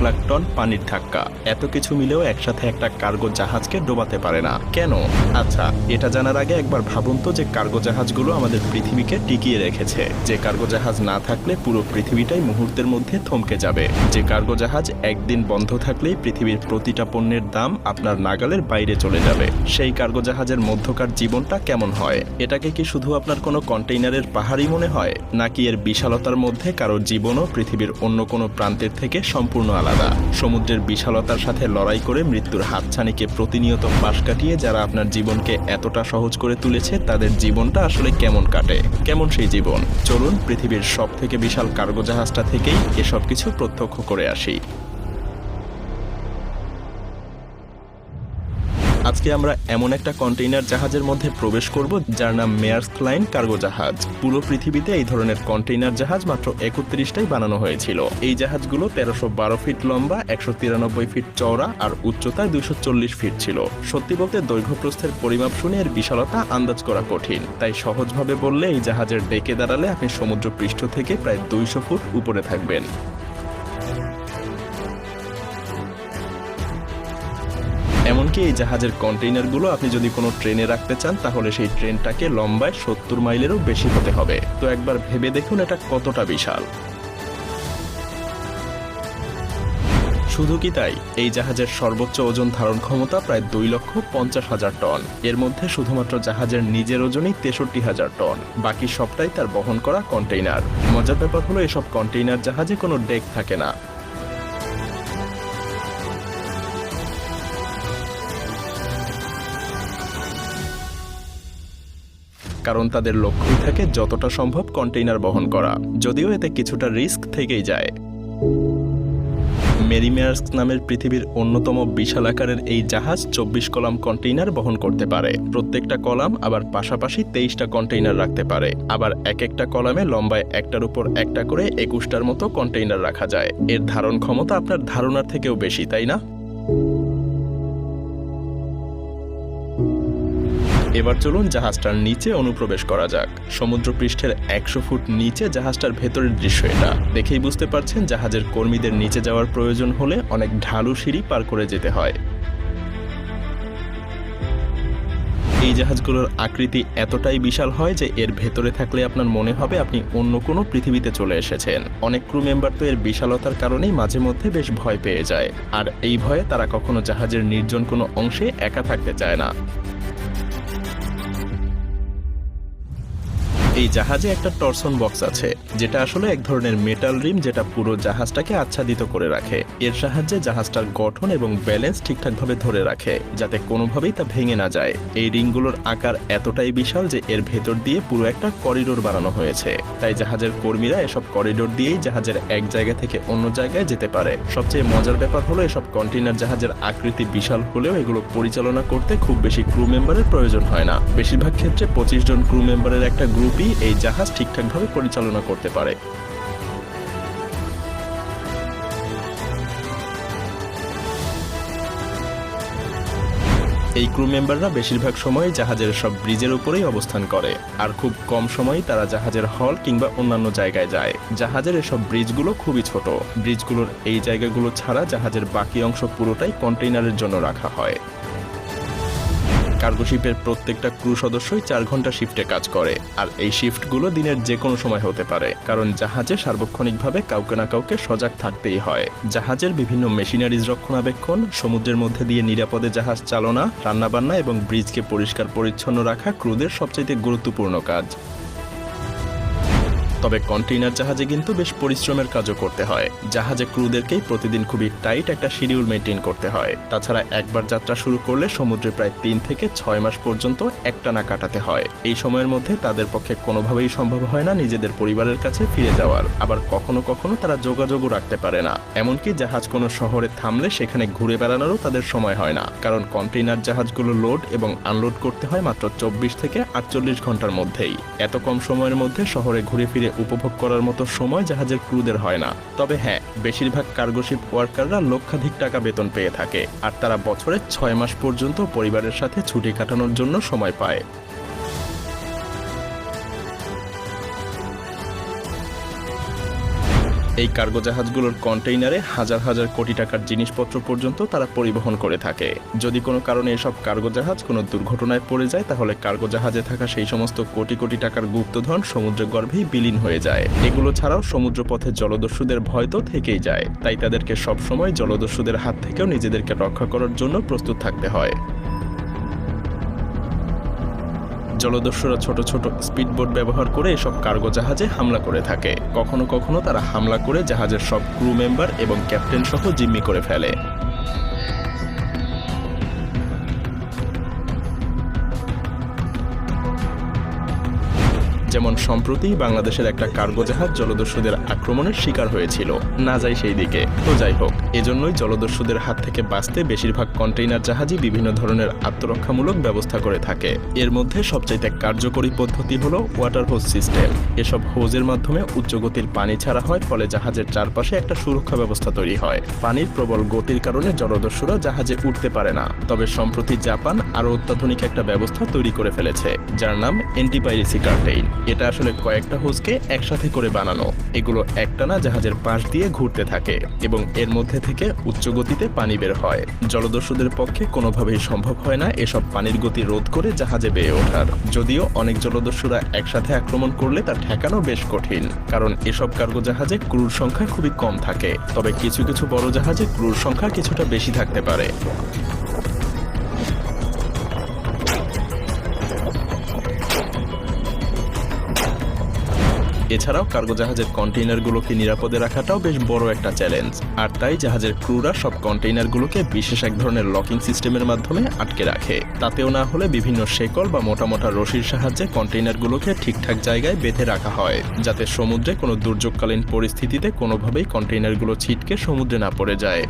Lakh ton পানির ধাক্কা, এত কিছু মিলেও একসাথে একটা কার্গো জাহাজকে ডোবাতে পারে না কেন? আচ্ছা, এটা জানার আগে একবার ভাবুন তো যে কার্গো জাহাজগুলো আমাদের পৃথিবীকে টিকিয়ে রেখেছে। যে কার্গো জাহাজ না থাকলে পুরো পৃথিবীটাই মুহূর্তের মধ্যে থমকে যাবে। যে কার্গো জাহাজ একদিন বন্ধ থাকলেই পৃথিবীর প্রতিটা পণ্যের দাম আপনার নাগালের বাইরে চলে যাবে। সেই কার্গো জাহাজের মধ্যকার জীবনটা কেমন হয়? এটাকে কি শুধু আপনার কোনো কন্টেইনারের পাহাড়ই মনে হয়, নাকি এর বিশালতার মধ্যে কারো জীবনও পৃথিবীর অন্য কোনো প্রান্তের থেকে সম্পূর্ণ আলাদা? সমুদ্রের বিশালতার সাথে লড়াই করে মৃত্যুর হাতছানিকে প্রতিনিয়ত পাশ কাটিয়ে যারা আপনার জীবনকে এতটা সহজ করে তুলেছে, তাদের জীবনটা আসলে কেমন কাটে? কেমন সেই জীবন? চলুন পৃথিবীর সবথেকে বিশাল কার্গো জাহাজটা থেকেই এসব কিছু প্রত্যক্ষ করে আসি। আজকে আমরা এমন একটা কন্টেইনার জাহাজের মধ্যে প্রবেশ করব যার নাম মেয়ার্স্ক লাইন কার্গো জাহাজ। পুরো পৃথিবীতে এই ধরনের কন্টেইনার জাহাজ মাত্র 31টাই বানানো হয়েছিল। এই জাহাজগুলো 1312 ফিট লম্বা, 193 ফিট চওড়া আর উচ্চতায় 240 ফিট ছিল। সত্যি বলতে দৈর্ঘ্য প্রস্থের পরিমাপ শুনে এর বিশালতা আন্দাজ করা কঠিন। তাই সহজভাবে বললে এই জাহাজের ডেকে দাঁড়ালে আপনি সমুদ্র পৃষ্ঠ থেকে প্রায় 200 ফুট উপরে থাকবেন। এমনকি এই জাহাজের কন্টেইনারগুলো আপনি যদি কোনো ট্রেনে রাখতে চান, তাহলে সেই ট্রেনটাকে লম্বায় 70 মাইলেরও বেশি হতে হবে। তো একবার ভেবে দেখুন এটা কতটা বিশাল। শুধু কি তাই, এই জাহাজের সর্বোচ্চ ওজন ধারণ ক্ষমতা প্রায় 2,50,000 টন। এর মধ্যে শুধুমাত্র জাহাজের নিজের ওজনই 63,000 টন, বাকি সবটাই তার বহন করা কন্টেইনার। মজার ব্যাপার হলো এসব কন্টেইনার জাহাজে কোনো ডেক থাকে না। কারণ তাদের লক্ষ্যই থাকে যতটা সম্ভব কন্টেইনার বহন করা, যদিও এতে কিছুটা রিস্ক থেকেই যায়। মেরি মেয়ার্স্ক নামের পৃথিবীর অন্যতম বিশাল আকারের এই জাহাজ 24 কলাম কন্টেইনার বহন করতে পারে। প্রত্যেকটা কলাম আবার পাশাপাশি 23টা কন্টেইনার রাখতে পারে। আবার এক একটা কলামে লম্বায় একটার উপর একটা করে 21টার মতো কন্টেইনার রাখা যায়। এর ধারণ ক্ষমতা আপনার ধারণার থেকেও বেশি, তাই না? এবার চলুন জাহাজটার নিচে অনুপ্রবেশ করা যাক। সমুদ্রপৃষ্ঠের 100 ফুট নিচে জাহাজটার ভেতরের দৃশ্য এটা। দেখেই বুঝতে পারছেন জাহাজের কর্মীদের নিচে যাওয়ার প্রয়োজন হলে অনেক ঢালু সিঁড়ি পার করে যেতে হয়। এই জাহাজগুলোর আকৃতি এতটাই বিশাল হয় যে এর ভেতরে থাকলে আপনার মনে হবে আপনি অন্য কোনো পৃথিবীতে চলে এসেছেন। অনেক ক্রু মেম্বার তো এর বিশালতার কারণেই মাঝে মধ্যে বেশ ভয় পেয়ে যায়, আর এই ভয়ে তারা কখনো জাহাজের নির্জন কোনো অংশে একা থাকতে চায় না। এই জাহাজে একটা টরসন বক্স আছে, যেটা আসলে এক ধরনের মেটাল রিম, যেটা পুরো জাহাজটাকে আচ্ছাদিত করে রাখে। এর সাহায্যে জাহাজটার গঠন এবং ব্যালেন্স ঠিকঠাকভাবে ধরে রাখে, যাতে কোনোভাবেই তা ভেঙে না যায়। এই রিংগুলোর আকার এতটাই বিশাল যে এর ভেতর দিয়ে পুরো একটা করিডোর বানানো হয়েছে। তাই জাহাজের কর্মীরা এসব করিডোর দিয়েই জাহাজের এক জায়গা থেকে অন্য জায়গায় যেতে পারে। সবচেয়ে মজার ব্যাপার হলো এসব কন্টেইনার জাহাজের আকৃতি বিশাল হলেও এগুলো পরিচালনা করতে খুব বেশি ক্রু মেম্বারের প্রয়োজন হয় না। বেশিরভাগ ক্ষেত্রে 25 জন ক্রু মেম্বারের একটা গ্রুপ এই জাহাজ ঠিকঠাকভাবে পরিচালনা করতে পারে। এই ক্রু মেম্বাররা বেশিরভাগ সময় জাহাজের সব ব্রিজের উপরেই অবস্থান করে, আর খুব কম সময়ই তারা জাহাজের হল কিংবা অন্যান্য জায়গায় যায়। জাহাজের এসব ব্রিজগুলো খুবই ছোট। ব্রিজগুলোর এই জায়গাগুলো ছাড়া জাহাজের বাকি অংশ পুরোটাই কন্টেইনারের জন্য রাখা হয়। কার্গো শিপের প্রত্যেকটা ক্রু সদস্যই 4 ঘন্টা শিফটে কাজ করে, আর এই শিফটগুলো দিনের যে কোনো সময় হতে পারে, কারণ জাহাজে সার্বক্ষণিকভাবে কাউকে না কাউকে সজাগ থাকতেই হয়। জাহাজের বিভিন্ন মেশিনারিজ রক্ষণাবেক্ষণ, সমুদ্রের মধ্যে দিয়ে নিরাপদে জাহাজ চালনা, রান্নাবান্না এবং ব্রিজকে পরিষ্কার পরিচ্ছন্ন রাখা ক্রুদের সবচেয়ে গুরুত্বপূর্ণ কাজ। তবে কন্টেইনার জাহাজে কিন্তু বেশ পরিশ্রমের কাজও করতে হয়। জাহাজে ক্রুদেরকেই প্রতিদিন খুবই টাইট একটা শিডিউল মেনটেন করতে হয়। তাছাড়া একবার যাত্রা শুরু করলে সমুদ্রে প্রায় 3 থেকে 6 মাস পর্যন্ত একটানা কাটাতে হয়। এই সময়ের মধ্যে তাদের পক্ষে কোনোভাবেই সম্ভব হয় না নিজেদের পরিবারের কাছে ফিরে যাওয়ার। আবার কখনো কখনো তারা যোগাযোগও রাখতে পারে না। এমনকি জাহাজ কোনো শহরে থামলে সেখানে ঘুরে বেড়ানোরও তাদের সময় হয় না, কারণ কন্টেইনার জাহাজগুলো লোড এবং আনলোড করতে হয় মাত্র 24 থেকে 48 ঘন্টার মধ্যেই। এত কম সময়ের মধ্যে শহরে ঘুরে ফিরে উপভোগ করার মতো সময় জাহাজের ক্রুদের হয় না। তবে হ্যাঁ, বেশিরভাগ কার্গোশিপ ওয়ার্কাররা লক্ষাধিক টাকা বেতন পেয়ে থাকে, আর তারা বছরে 6 মাস পর্যন্ত পরিবারের সাথে ছুটি কাটানোর জন্য সময় পায়। এই কার্গো জাহাজগুলোর কন্টেইনারে হাজার হাজার কোটি টাকার জিনিসপত্র পর্যন্ত তারা পরিবহন করে থাকে। যদি কোনো কারণে এসব কার্গো জাহাজ কোনো দুর্ঘটনায় পড়ে যায়, তাহলে কার্গো জাহাজে থাকা সেই সমস্ত কোটি কোটি টাকার গুপ্তধন সমুদ্রের গর্ভেই বিলীন হয়ে যায়। এগুলো ছাড়াও সমুদ্রপথে জলদস্যুদের ভয় তো থেকেই যায়, তাই তাদেরকে সবসময় জলদস্যুদের হাত থেকেও নিজেদেরকে রক্ষা করার জন্য প্রস্তুত থাকতে হয়। জলদস্যুরা ছোট ছোট স্পিডবোট ব্যবহার করে এসব কার্গো জাহাজে হামলা করে থাকে। কখনো কখনো তারা হামলা করে জাহাজের সব ক্রু মেম্বার এবং ক্যাপ্টেন সহ জিম্মি করে ফেলে। যেমন সম্প্রতি বাংলাদেশের একটা কার্গো জাহাজ জলদস্যুদের আক্রমণের শিকার হয়েছিল। না যাই সেই দিকে, তো যাই হোক, এজন্যই জলদস্যুদের হাত থেকে বাঁচতে বেশিরভাগ কন্টেইনার জাহাজই বিভিন্ন ধরনের আত্মরক্ষামূলক ব্যবস্থা করে থাকে। এর মধ্যে সবচাইতে কার্যকরী পদ্ধতি হলো ওয়াটার হোজ সিস্টেম। এসব হোজের মাধ্যমে উচ্চগতির পানি ছাড়া হয়, ফলে জাহাজের চারপাশে একটা সুরক্ষা ব্যবস্থা তৈরি হয়। পানির প্রবল গতির কারণে জলদস্যুরা জাহাজে উঠতে পারে না। তবে সম্প্রতি জাপান আরও অত্যাধুনিক একটা ব্যবস্থা তৈরি করে ফেলেছে, যার নাম অ্যান্টি-পাইরেসি কার্টেইন। এটা আসলে কয়েকটা হোজকে একসাথে করে বানানো। এগুলো একটানা জাহাজের পাশ দিয়ে ঘুরতে থাকে এবং এর মধ্যে থেকে উচ্চ গতিতে পানি বের হয়। জলদস্যুদের পক্ষে কোনোভাবেই সম্ভব হয় না এসব পানির গতি রোধ করে জাহাজে বেয়ে ওঠার। যদিও অনেক জলদস্যুরা একসাথে আক্রমণ করলে তা ঠেকানো বেশ কঠিন, কারণ এসব কার্গো জাহাজে ক্রুর সংখ্যা খুবই কম থাকে। তবে কিছু কিছু বড় জাহাজে ক্রুর সংখ্যা কিছুটা বেশি থাকতে পারে। এছাড়াও কার্গো জাহাজের কন্টেইনারগুলোকে নিরাপদে রাখাটাও বেশ বড় একটা চ্যালেঞ্জ। আর তাই জাহাজের ক্রুরা সব কন্টেইনারগুলোকে বিশেষ এক ধরনের লকিং সিস্টেমের মাধ্যমে আটকে রাখে। তাতেও না হলে বিভিন্ন শেকল বা মোটা মোটা রশির সাহায্যে কন্টেইনারগুলোকে ঠিকঠাক জায়গায় বেঁধে রাখা হয়, যাতে সমুদ্রে কোনো দুর্যোগকালীন পরিস্থিতিতে কোনোভাবেই কন্টেইনারগুলো ছিটকে সমুদ্রে না পড়ে যায়।